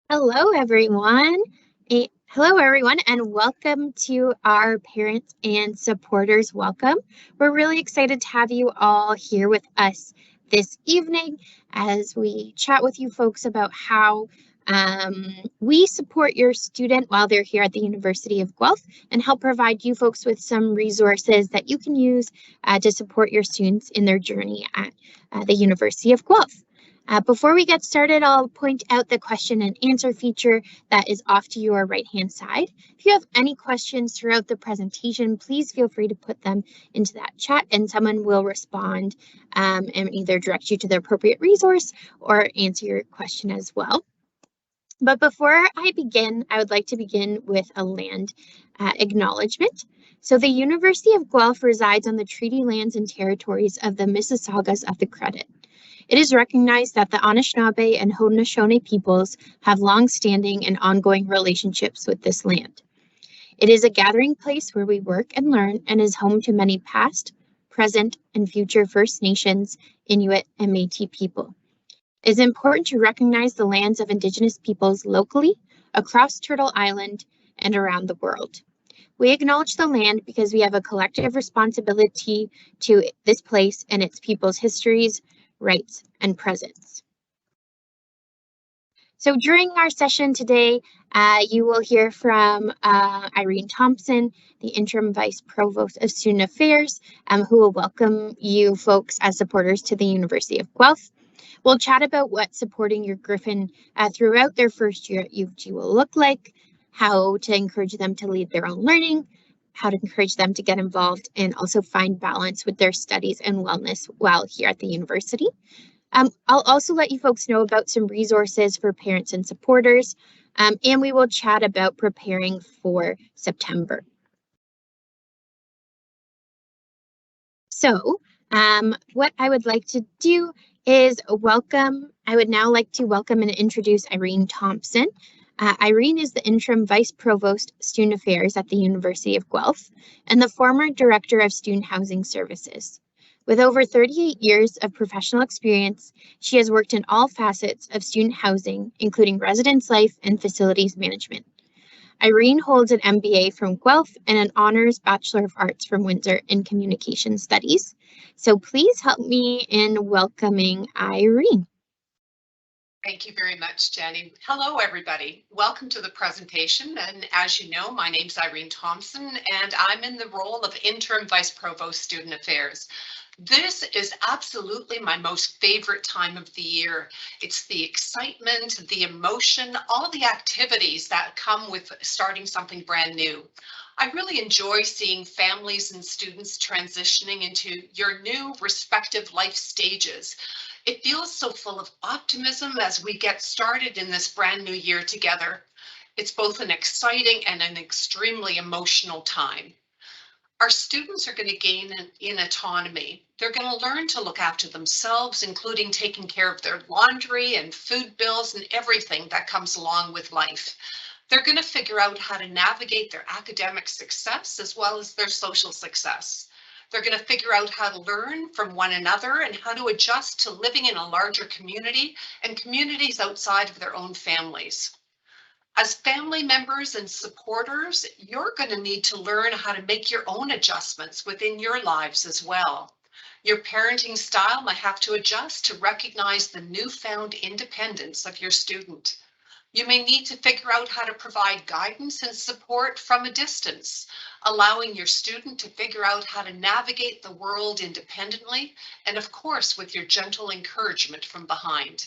Hello, everyone, and welcome to our parents and supporters welcome. We're really excited to have you all here with us this evening as we chat with you folks about how we support your student while they're here at the University of Guelph and help provide you folks with some resources that you can use to support your students in their journey at the University of Guelph. Before we get started, I'll point out the question and answer feature that is off to your right-hand side. If you have any questions throughout the presentation, please feel free to put them into that chat and someone will respond and either direct you to the appropriate resource or answer your question as well. But before I begin, I would like to begin with a land acknowledgement. So the University of Guelph resides on the treaty lands and territories of the Mississaugas of the Credit. It is recognized that the Anishinaabe and Haudenosaunee peoples have long-standing and ongoing relationships with this land. It is a gathering place where we work and learn and is home to many past, present, and future First Nations, Inuit, and Métis people. It is important to recognize the lands of Indigenous peoples locally, across Turtle Island, and around the world. We acknowledge the land because we have a collective responsibility to this place and its people's histories, rights, and presence. So during our session today, you will hear from Irene Thompson, the Interim Vice Provost of Student Affairs, who will welcome you folks as supporters to the University of Guelph. We'll chat about what supporting your Griffin throughout their first year at UofG will look like, how to encourage them to lead their own learning, how to encourage them to get involved and also find balance with their studies and wellness while here at the university. I'll also let you folks know about some resources for parents and supporters, and we will chat about preparing for September. So what I would like to do is I would now like to welcome and introduce Irene Thompson. Irene is the Interim Vice Provost, Student Affairs at the University of Guelph and the former Director of Student Housing Services. With over 38 years of professional experience, she has worked in all facets of student housing, including residence life and facilities management. Irene holds an MBA from Guelph and an Honors Bachelor of Arts from Windsor in Communication Studies. So please help me in welcoming Irene. Thank you very much, Jenny. Hello, everybody. Welcome to the presentation. And as you know, my name's Irene Thompson, and I'm in the role of Interim Vice Provost Student Affairs. This is absolutely my most favorite time of the year. It's the excitement, the emotion, all the activities that come with starting something brand new. I really enjoy seeing families and students transitioning into your new respective life stages. It feels so full of optimism as we get started in this brand new year together. It's both an exciting and an extremely emotional time. Our students are going to gain in autonomy. They're going to learn to look after themselves, including taking care of their laundry and food bills and everything that comes along with life. They're going to figure out how to navigate their academic success as well as their social success. They're going to figure out how to learn from one another and how to adjust to living in a larger community and communities outside of their own families. As family members and supporters, you're going to need to learn how to make your own adjustments within your lives as well. Your parenting style might have to adjust to recognize the newfound independence of your student. You may need to figure out how to provide guidance and support from a distance, allowing your student to figure out how to navigate the world independently, and of course, with your gentle encouragement from behind.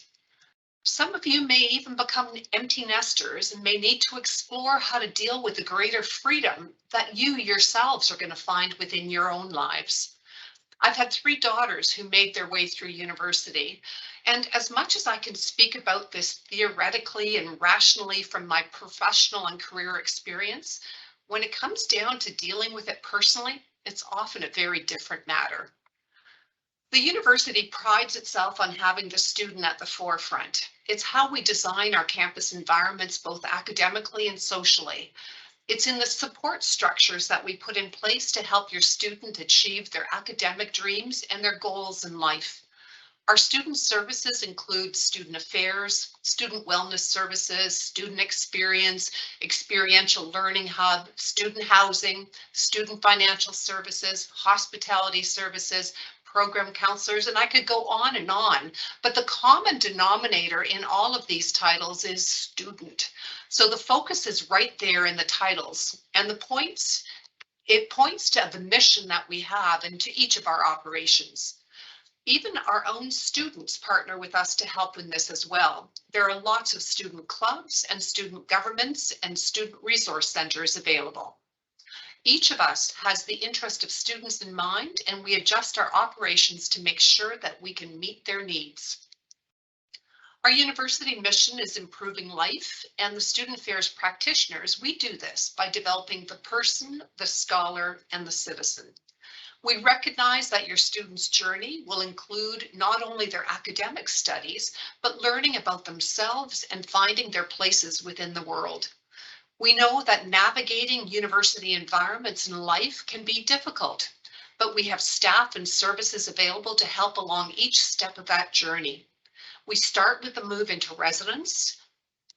Some of you may even become empty nesters and may need to explore how to deal with the greater freedom that you yourselves are going to find within your own lives. I've had 3 daughters who made their way through university, and as much as I can speak about this theoretically and rationally from my professional and career experience, when it comes down to dealing with it personally, it's often a very different matter. The university prides itself on having the student at the forefront. It's how we design our campus environments, both academically and socially. It's in the support structures that we put in place to help your student achieve their academic dreams and their goals in life. Our student services include student affairs, student wellness services, student experience, experiential learning hub, student housing, student financial services, hospitality services, program counselors, and I could go on and on. But the common denominator in all of these titles is student. So the focus is right there in the titles, and it points to the mission that we have and to each of our operations. Even our own students partner with us to help in this as well. There are lots of student clubs and student governments and student resource centers available. Each of us has the interest of students in mind, and we adjust our operations to make sure that we can meet their needs. Our university mission is improving life, and the student affairs practitioners, we do this by developing the person, the scholar, and the citizen. We recognize that your students' journey will include not only their academic studies, but learning about themselves and finding their places within the world. We know that navigating university environments in life can be difficult, but we have staff and services available to help along each step of that journey. We start with the move into residence.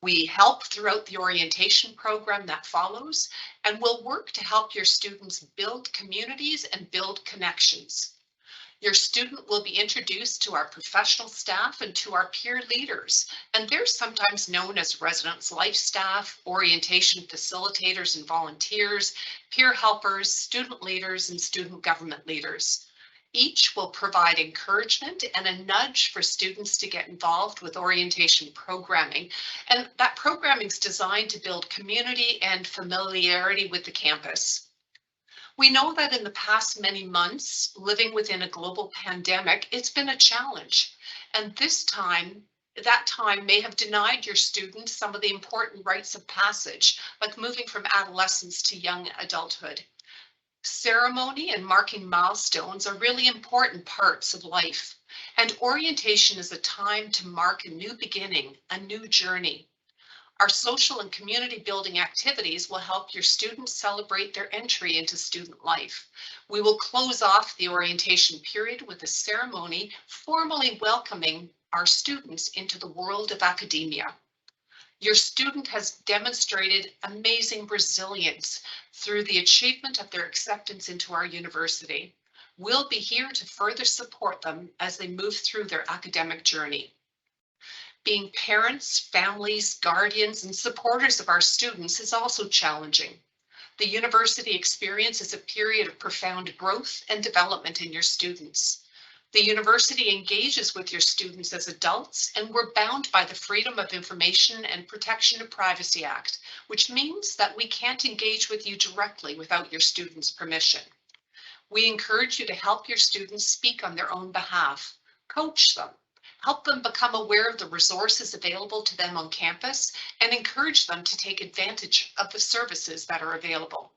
We help throughout the orientation program that follows, and we'll work to help your students build communities and build connections. Your student will be introduced to our professional staff and to our peer leaders, and they're sometimes known as residence life staff, orientation facilitators and volunteers, peer helpers, student leaders, and student government leaders. Each will provide encouragement and a nudge for students to get involved with orientation programming. And that programming is designed to build community and familiarity with the campus. We know that in the past many months, living within a global pandemic, it's been a challenge. And that time may have denied your students some of the important rites of passage, like moving from adolescence to young adulthood. Ceremony and marking milestones are really important parts of life, and orientation is a time to mark a new beginning, a new journey. Our social and community building activities will help your students celebrate their entry into student life. We will close off the orientation period with a ceremony formally welcoming our students into the world of academia. Your student has demonstrated amazing resilience through the achievement of their acceptance into our university. We'll be here to further support them as they move through their academic journey. Being parents, families, guardians, and supporters of our students is also challenging. The university experience is a period of profound growth and development in your students. The university engages with your students as adults, and we're bound by the Freedom of Information and Protection of Privacy Act, which means that we can't engage with you directly without your students' permission. We encourage you to help your students speak on their own behalf, coach them, help them become aware of the resources available to them on campus, and encourage them to take advantage of the services that are available.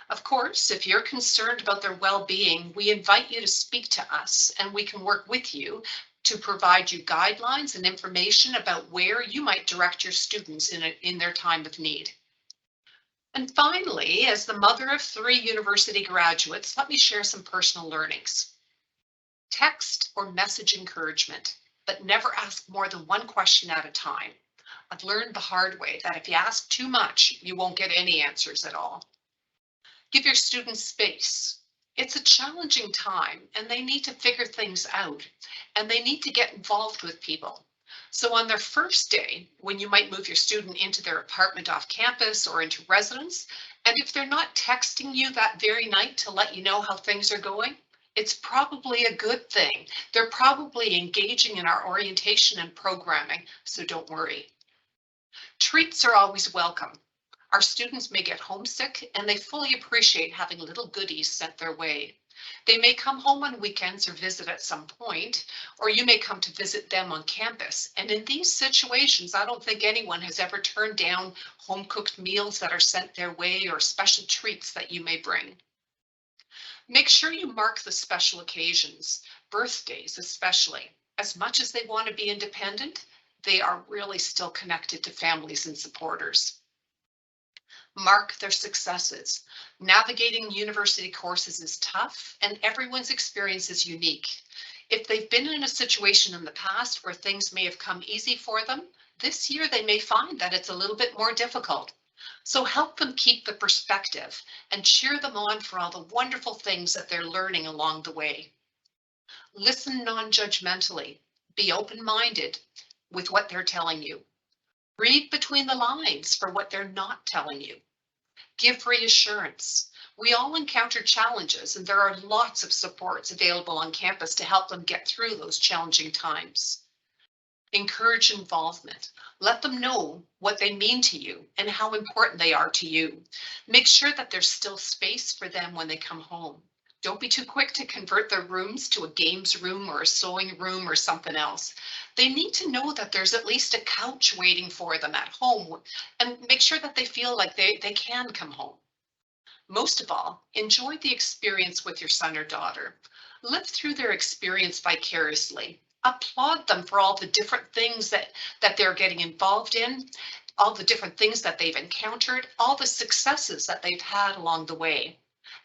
Of course, if you're concerned about their well-being, we invite you to speak to us, and we can work with you to provide you guidelines and information about where you might direct your students in their time of need. And finally, as the mother of 3 university graduates, let me share some personal learnings. Text or message encouragement, but never ask more than one question at a time. I've learned the hard way that if you ask too much, you won't get any answers at all. Give your students space. It's a challenging time, and they need to figure things out, and they need to get involved with people. So on their first day, when you might move your student into their apartment off campus or into residence, and if they're not texting you that very night to let you know how things are going, it's probably a good thing. They're probably engaging in our orientation and programming, so don't worry. Treats are always welcome. Our students may get homesick, and they fully appreciate having little goodies sent their way. They may come home on weekends or visit at some point, or you may come to visit them on campus. And in these situations, I don't think anyone has ever turned down home-cooked meals that are sent their way or special treats that you may bring. Make sure you mark the special occasions, birthdays especially. As much as they want to be independent, they are really still connected to families and supporters. Mark their successes. Navigating university courses is tough, and everyone's experience is unique. If they've been in a situation in the past where things may have come easy for them, this year they may find that it's a little bit more difficult. So help them keep the perspective and cheer them on for all the wonderful things that they're learning along the way. Listen non-judgmentally. Be open-minded with what they're telling you. Read between the lines for what they're not telling you. Give reassurance. We all encounter challenges, and there are lots of supports available on campus to help them get through those challenging times. Encourage involvement. Let them know what they mean to you and how important they are to you. Make sure that there's still space for them when they come home. Don't be too quick to convert their rooms to a games room or a sewing room or something else. They need to know that there's at least a couch waiting for them at home, and make sure that they feel like they can come home. Most of all, enjoy the experience with your son or daughter. Live through their experience vicariously. Applaud them for all the different things that they're getting involved in, all the different things that they've encountered, all the successes that they've had along the way,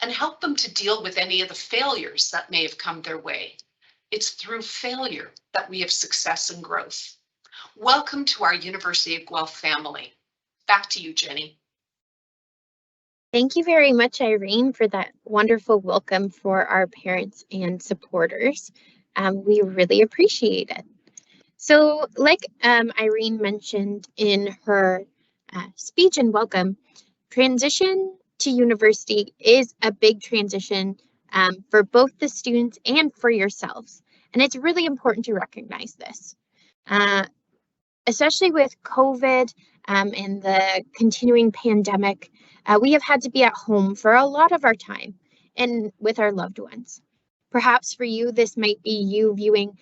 and help them to deal with any of the failures that may have come their way. It's through failure that we have success and growth. Welcome to our University of Guelph family. Back to you, Jenny. Thank you very much, Irene, for that wonderful welcome for our parents and supporters. We really appreciate it. So like Irene mentioned in her speech and welcome, transition to university is a big transition for both the students and for yourselves. And it's really important to recognize this. Especially with COVID and the continuing pandemic, we have had to be at home for a lot of our time and with our loved ones. Perhaps for you, this might be you viewing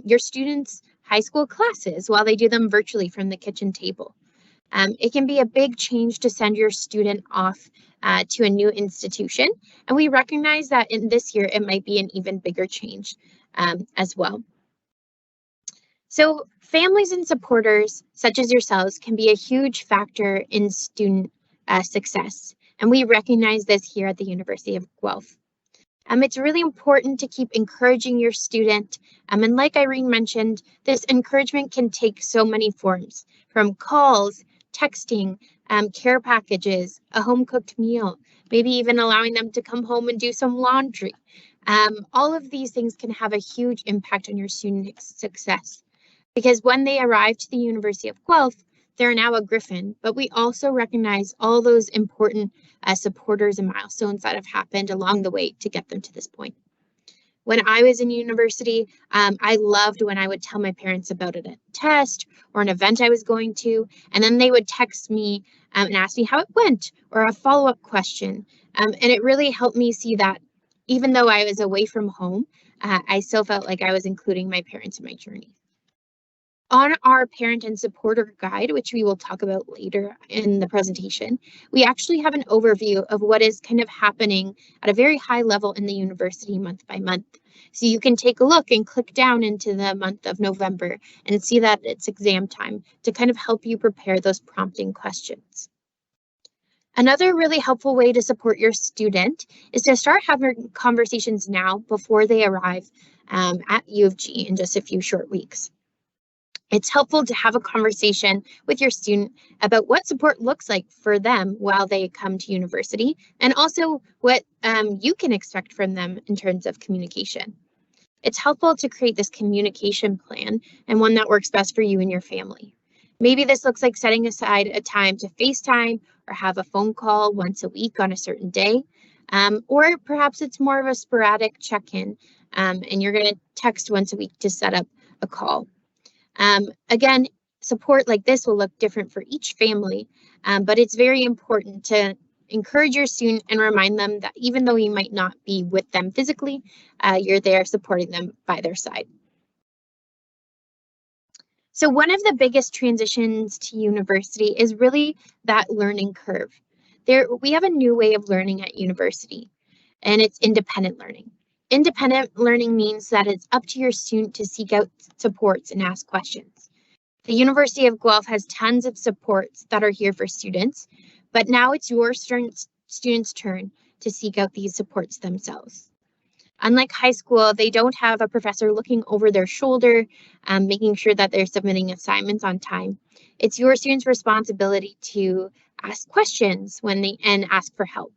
your students' high school classes while they do them virtually from the kitchen table. It can be a big change to send your student off to a new institution, and we recognize that in this year, it might be an even bigger change as well. So families and supporters, such as yourselves, can be a huge factor in student success, and we recognize this here at the University of Guelph. It's really important to keep encouraging your student, and like Irene mentioned, this encouragement can take so many forms, from calls, texting, care packages, a home-cooked meal, maybe even allowing them to come home and do some laundry. All of these things can have a huge impact on your student success. Because when they arrive to the University of Guelph, they're now a Griffin, but we also recognize all those important supporters and milestones that have happened along the way to get them to this point. When I was in university, I loved when I would tell my parents about a test or an event I was going to, and then they would text me and ask me how it went or a follow-up question. And it really helped me see that even though I was away from home, I still felt like I was including my parents in my journey. On our parent and supporter guide, which we will talk about later in the presentation, we actually have an overview of what is kind of happening at a very high level in the university month by month. So you can take a look and click down into the month of November and see that it's exam time to kind of help you prepare those prompting questions. Another really helpful way to support your student is to start having conversations now before they arrive at UofG in just a few short weeks. It's helpful to have a conversation with your student about what support looks like for them while they come to university, and also what you can expect from them in terms of communication. It's helpful to create this communication plan and one that works best for you and your family. Maybe this looks like setting aside a time to FaceTime or have a phone call once a week on a certain day, or perhaps it's more of a sporadic check-in and you're going to text once a week to set up a call. Again, support like this will look different for each family, but it's very important to encourage your student and remind them that even though you might not be with them physically, you're there supporting them by their side. So one of the biggest transitions to university is really that learning curve. We have a new way of learning at university, and it's independent learning. Independent learning means that it's up to your student to seek out supports and ask questions. The University of Guelph has tons of supports that are here for students, but now it's your students' turn to seek out these supports themselves. Unlike high school, they don't have a professor looking over their shoulder, making sure that they're submitting assignments on time. It's your students' responsibility to ask questions and ask for help.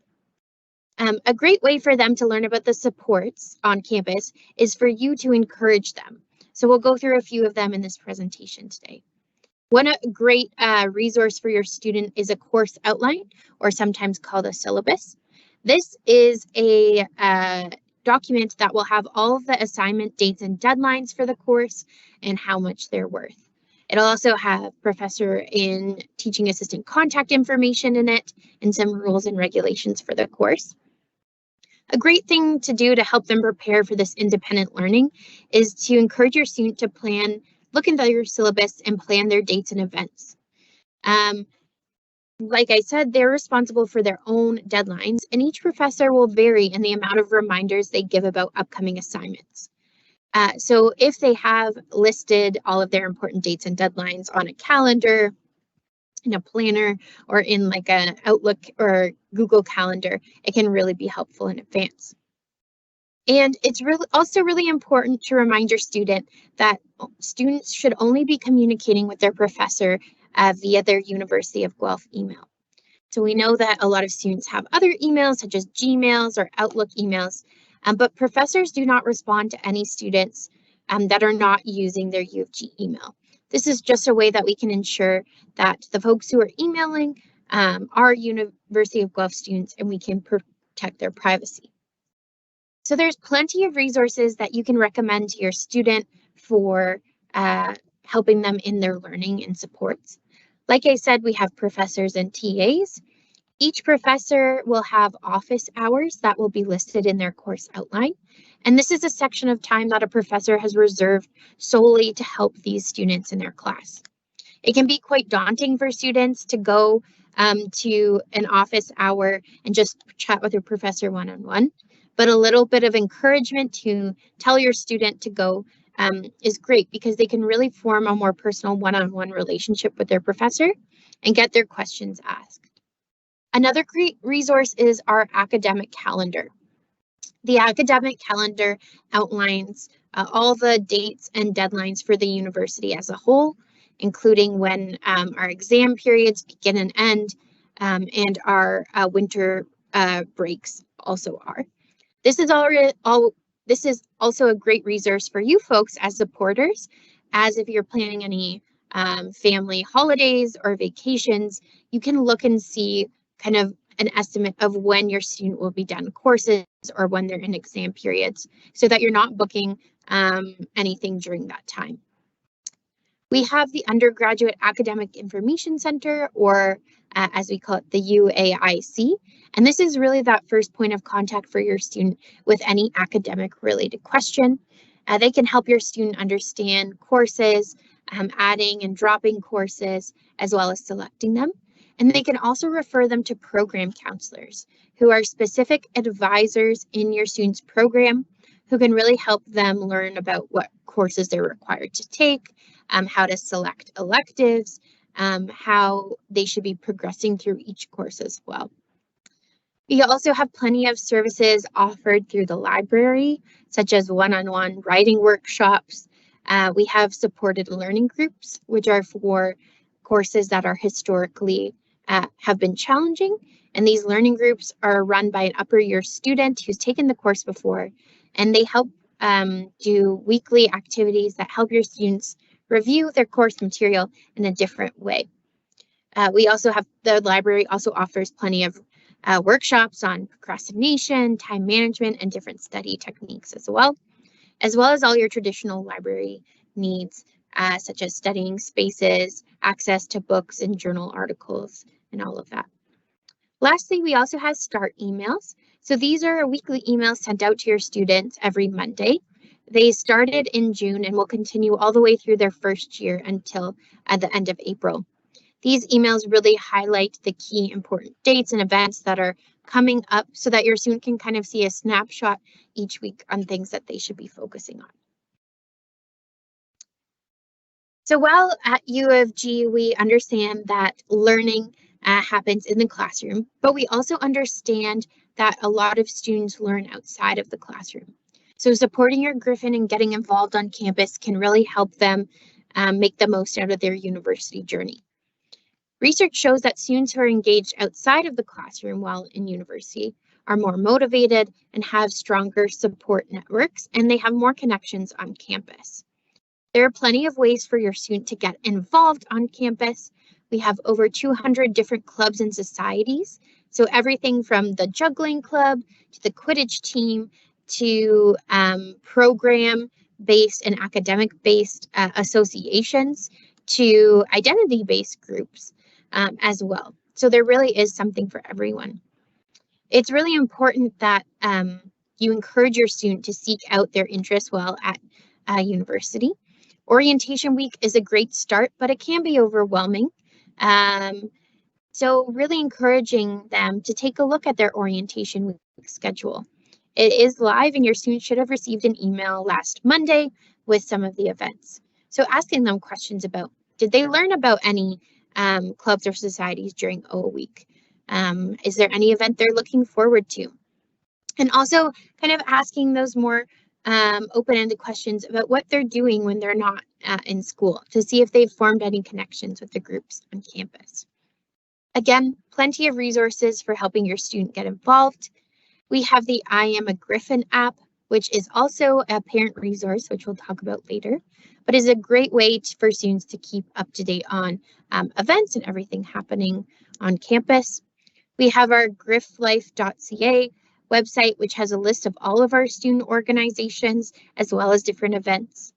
A great way for them to learn about the supports on campus is for you to encourage them. So we'll go through a few of them in this presentation today. One great resource for your student is a course outline, or sometimes called a syllabus. This is a document that will have all of the assignment dates and deadlines for the course and how much they're worth. It'll also have professor and teaching assistant contact information in it and some rules and regulations for the course. A great thing to do to help them prepare for this independent learning is to encourage your student to look into your syllabus and plan their dates and events. Like I said, they're responsible for their own deadlines, and each professor will vary in the amount of reminders they give about upcoming assignments. So if they have listed all of their important dates and deadlines on a calendar, in a planner, or in like an Outlook or Google Calendar, it can really be helpful in advance. And it's also really important to remind your student that students should only be communicating with their professor via their University of Guelph email. So we know that a lot of students have other emails such as Gmails or Outlook emails, but professors do not respond to any students that are not using their UofG email. This is just a way that we can ensure that the folks who are emailing are University of Guelph students, and we can protect their privacy. So there's plenty of resources that you can recommend to your student for helping them in their learning and supports. Like I said, we have professors and TAs. Each professor will have office hours that will be listed in their course outline. And this is a section of time that a professor has reserved solely to help these students in their class. It can be quite daunting for students to go to an office hour and just chat with a professor one-on-one. But a little bit of encouragement to tell your student to go is great, because they can really form a more personal one-on-one relationship with their professor and get their questions asked. Another great resource is our academic calendar. The academic calendar outlines all the dates and deadlines for the university as a whole, including when our exam periods begin and end, and our winter breaks also are. This is also a great resource for you folks as supporters, as if you're planning any family holidays or vacations, you can look and see kind of an estimate of when your student will be done courses or when they're in exam periods, so that you're not booking anything during that time. We have the Undergraduate Academic Information Center, or as we call it, the Uaic. And this is really that first point of contact for your student with any academic related question. They can help your student understand courses, adding and dropping courses, as well as selecting them. And they can also refer them to program counselors, who are specific advisors in your student's program, who can really help them learn about what courses they're required to take, how to select electives, how they should be progressing through each course as well. We also have plenty of services offered through the library, such as one-on-one writing workshops. We have supported learning groups, which are for courses that are historically have been challenging. And these learning groups are run by an upper year student who's taken the course before, and they help do weekly activities that help your students review their course material in a different way. The library also offers plenty of workshops on procrastination, time management, and different study techniques as well as all your traditional library needs, such as studying spaces, access to books and journal articles, and all of that. Lastly, we also have START emails. So these are weekly emails sent out to your students every Monday. They started in June and will continue all the way through their first year until the end of April. These emails really highlight the key important dates and events that are coming up, so that your student can kind of see a snapshot each week on things that they should be focusing on. So while at UofG, we understand that learning happens in the classroom, but we also understand that a lot of students learn outside of the classroom. So supporting your Griffin and getting involved on campus can really help them make the most out of their university journey. Research shows that students who are engaged outside of the classroom while in university are more motivated and have stronger support networks, and they have more connections on campus. There are plenty of ways for your student to get involved on campus. We have over 200 different clubs and societies. So everything from the juggling club to the Quidditch team to program-based and academic-based associations to identity-based groups as well. So there really is something for everyone. It's really important that you encourage your student to seek out their interests while at university. Orientation week is a great start, but it can be overwhelming. So really encouraging them to take a look at their orientation week schedule. It is live and your students should have received an email last Monday with some of the events. So asking them questions about, did they learn about any clubs or societies during O week? Is there any event they're looking forward to? And also kind of asking those more open-ended questions about what they're doing when they're not in school to see if they've formed any connections with the groups on campus. Again, plenty of resources for helping your student get involved. We have the I Am a Griffin app, which is also a parent resource, which we'll talk about later, but is a great way for students to keep up to date on events and everything happening on campus. We have our grifflife.ca website, which has a list of all of our student organizations, as well as different events.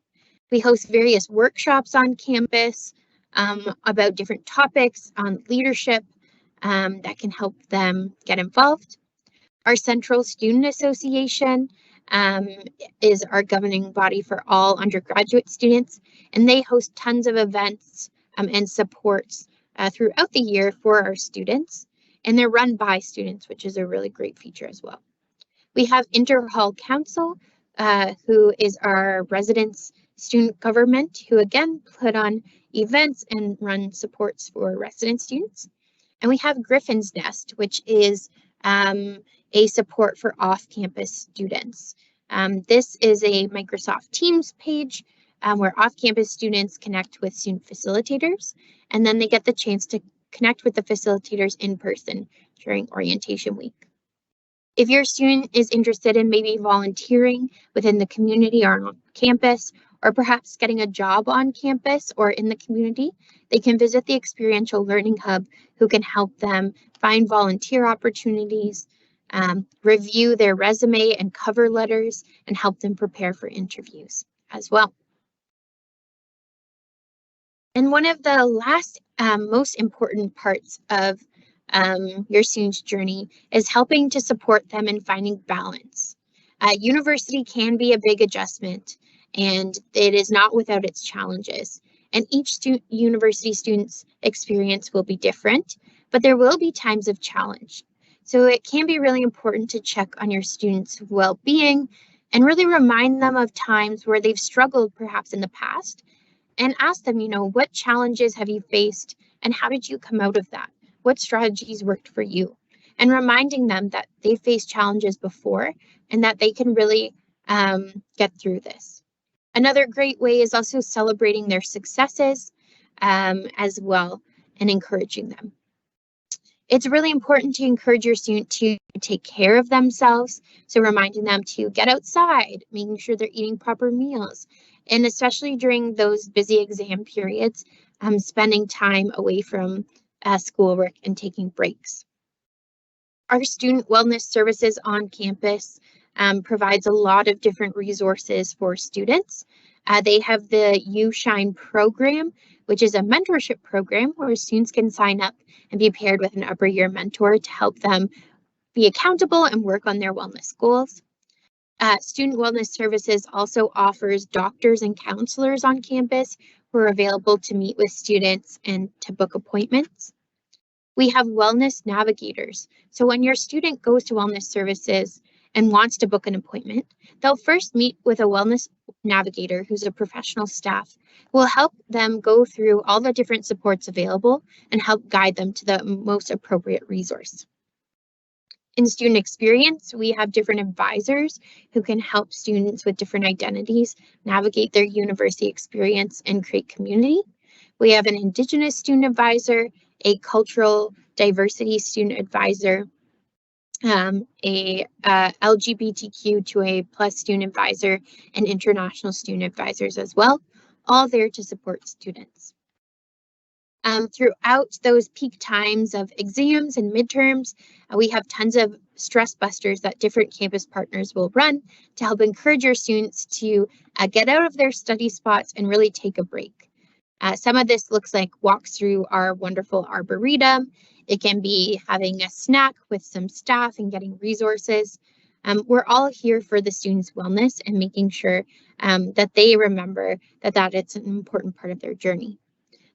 We host various workshops on campus about different topics on leadership that can help them get involved. Our Central Student Association is our governing body for all undergraduate students, and they host tons of events and supports throughout the year for our students. And they're run by students, which is a really great feature as well. We have Interhall Council, who is our residence student government, who again put on events and run supports for resident students. And we have Griffin's Nest, which is a support for off-campus students. This is a Microsoft Teams page where off-campus students connect with student facilitators, and then they get the chance to connect with the facilitators in person during orientation week. If your student is interested in maybe volunteering within the community or on campus, or perhaps getting a job on campus or in the community, they can visit the Experiential Learning Hub, who can help them find volunteer opportunities, review their resume and cover letters, and help them prepare for interviews as well. And one of the last most important parts of your student's journey is helping to support them in finding balance. University can be a big adjustment, and it is not without its challenges. And each university student's experience will be different, but there will be times of challenge. So it can be really important to check on your students' well-being and really remind them of times where they've struggled perhaps in the past, and ask them, what challenges have you faced and how did you come out of that? What strategies worked for you? And reminding them that they faced challenges before and that they can really get through this. Another great way is also celebrating their successes as well and encouraging them. It's really important to encourage your student to take care of themselves. So reminding them to get outside, making sure they're eating proper meals, and especially during those busy exam periods, spending time away from schoolwork and taking breaks. Our student wellness services on campus provides a lot of different resources for students. They have the U Shine program, which is a mentorship program where students can sign up and be paired with an upper year mentor to help them be accountable and work on their wellness goals. Student Wellness Services also offers doctors and counselors on campus who are available to meet with students and to book appointments. We have wellness navigators. So when your student goes to wellness services and wants to book an appointment, they'll first meet with a wellness navigator who's a professional staff who will help them go through all the different supports available and help guide them to the most appropriate resource. In student experience, we have different advisors who can help students with different identities navigate their university experience and create community. We have an Indigenous student advisor, a cultural diversity student advisor, a LGBTQ2A+ student advisor, and international student advisors as well, all there to support students. Throughout those peak times of exams and midterms, we have tons of stress busters that different campus partners will run to help encourage your students to get out of their study spots and really take a break. Some of this looks like walks through our wonderful arboretum. It can be having a snack with some staff and getting resources. We're all here for the students' wellness and making sure that they remember that it's an important part of their journey.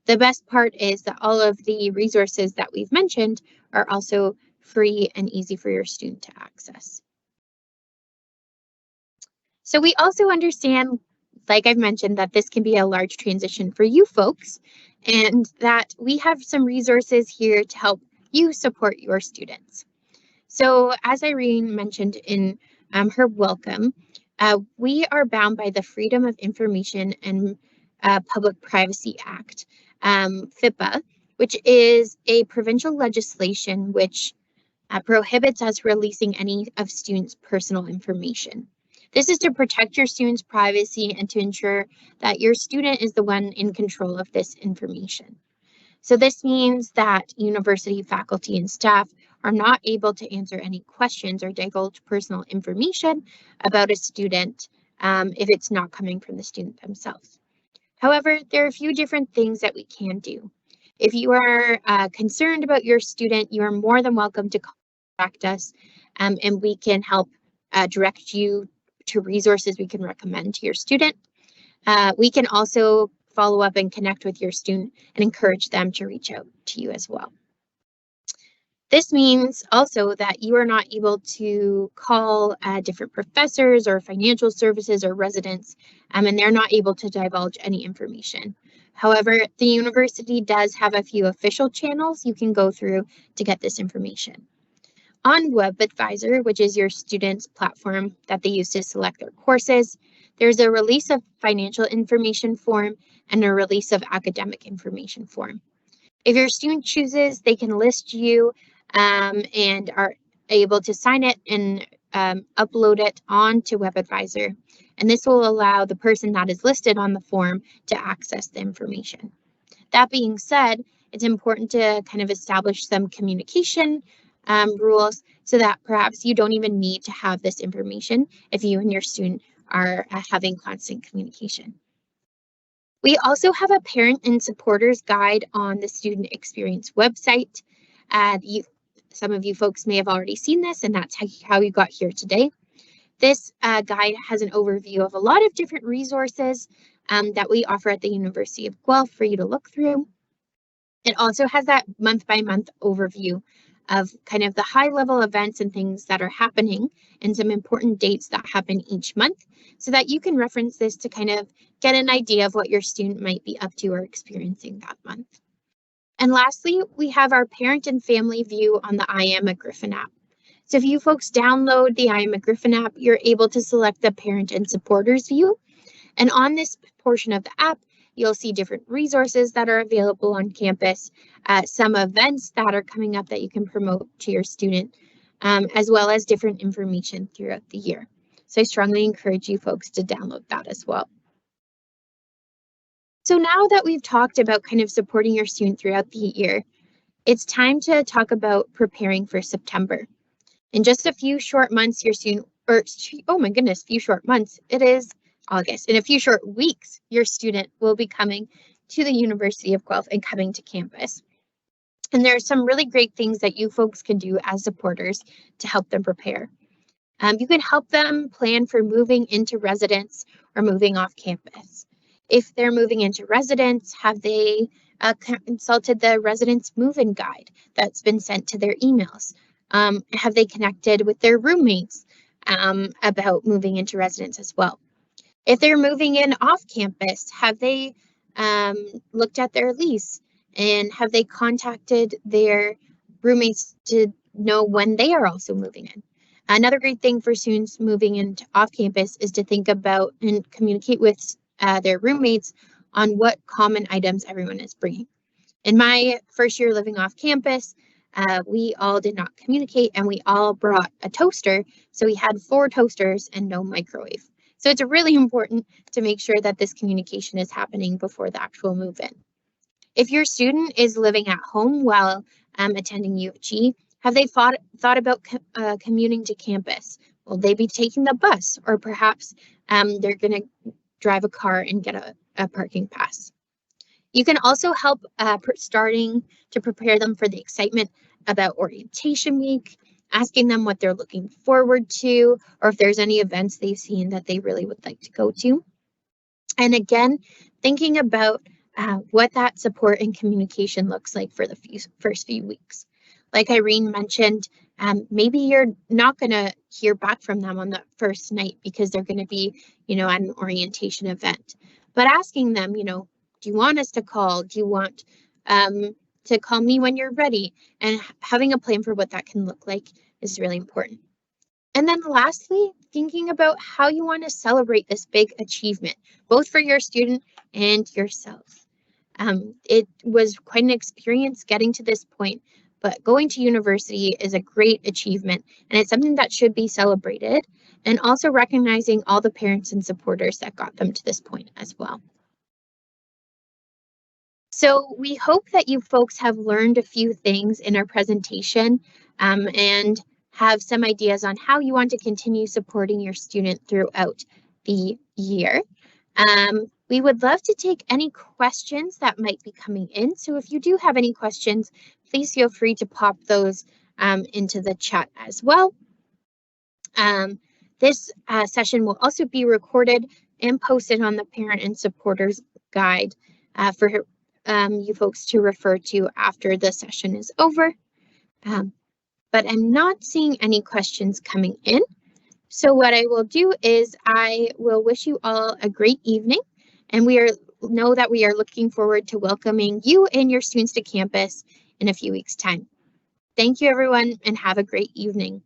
The best part is that all of the resources that we've mentioned are also free and easy for your student to access. So we also understand, like I've mentioned, that this can be a large transition for you folks, and that we have some resources here to help you support your students. So as Irene mentioned in her welcome, we are bound by the Freedom of Information and Public Privacy Act, FIPA, which is a provincial legislation which prohibits us releasing any of students' personal information. This is to protect your students' privacy and to ensure that your student is the one in control of this information. So this means that university faculty and staff are not able to answer any questions or divulge personal information about a student if it's not coming from the student themselves. However, there are a few different things that we can do. If you are concerned about your student, you are more than welcome to contact us, and we can help direct you to resources we can recommend to your student. We can also follow up and connect with your student and encourage them to reach out to you as well. This means also that you are not able to call different professors or financial services or residents, and they're not able to divulge any information. However, the university does have a few official channels you can go through to get this information. On WebAdvisor, which is your students' platform that they use to select their courses, there's a release of financial information form and a release of academic information form. If your student chooses, they can list you and are able to sign it and upload it onto WebAdvisor. And this will allow the person that is listed on the form to access the information. That being said, it's important to kind of establish some communication rules so that perhaps you don't even need to have this information if you and your student are having constant communication. We also have a parent and supporters guide on the student experience website. Some of you folks may have already seen this, and that's how you got here today. This guide has an overview of a lot of different resources that we offer at the University of Guelph for you to look through. It also has that month-by-month overview of kind of the high-level events and things that are happening and some important dates that happen each month so that you can reference this to kind of get an idea of what your student might be up to or experiencing that month. And lastly, we have our parent and family view on the I Am a Griffin app. So if you folks download the I Am a Griffin app, you're able to select the parent and supporters view. And on this portion of the app, you'll see different resources that are available on campus, some events that are coming up that you can promote to your student, as well as different information throughout the year. So I strongly encourage you folks to download that as well. So now that we've talked about kind of supporting your student throughout the year, it's time to talk about preparing for September. In just a few short months, your student, oh my goodness, few short months, it is August. In a few short weeks, your student will be coming to the University of Guelph and coming to campus. And there are some really great things that you folks can do as supporters to help them prepare. You can help them plan for moving into residence or moving off campus. If they're moving into residence, have they consulted the residence move-in guide that's been sent to their emails? Have they connected with their roommates about moving into residence as well? If they're moving in off campus, have they looked at their lease and have they contacted their roommates to know when they are also moving in. Another great thing for students moving into off campus is to think about and communicate with their roommates on what common items everyone is bringing. In my first year living off campus, we all did not communicate and we all brought a toaster. So we had 4 toasters and no microwave. So it's really important to make sure that this communication is happening before the actual move-in. If your student is living at home while attending UofG, have they thought about commuting to campus? Will they be taking the bus, or perhaps they're going to drive a car and get a parking pass? You can also help starting to prepare them for the excitement about orientation week, asking them what they're looking forward to, or if there's any events they've seen that they really would like to go to. And again, thinking about what that support and communication looks like for the first few weeks. Like Irene mentioned, maybe you're not going to hear back from them on the first night because they're going to be, at an orientation event. But asking them, do you want us to call? Do you want to call me when you're ready? And having a plan for what that can look like is really important. And then lastly, thinking about how you want to celebrate this big achievement, both for your student and yourself. It was quite an experience getting to this point, but going to university is a great achievement, and it's something that should be celebrated, and also recognizing all the parents and supporters that got them to this point as well. So we hope that you folks have learned a few things in our presentation and have some ideas on how you want to continue supporting your student throughout the year. We would love to take any questions that might be coming in. So if you do have any questions, please feel free to pop those into the chat as well. This session will also be recorded and posted on the Parent and Supporters Guide for you folks to refer to after the session is over. But I'm not seeing any questions coming in. So what I will do is I will wish you all a great evening, and know that we are looking forward to welcoming you and your students to campus in a few weeks' time. Thank you, everyone, and have a great evening.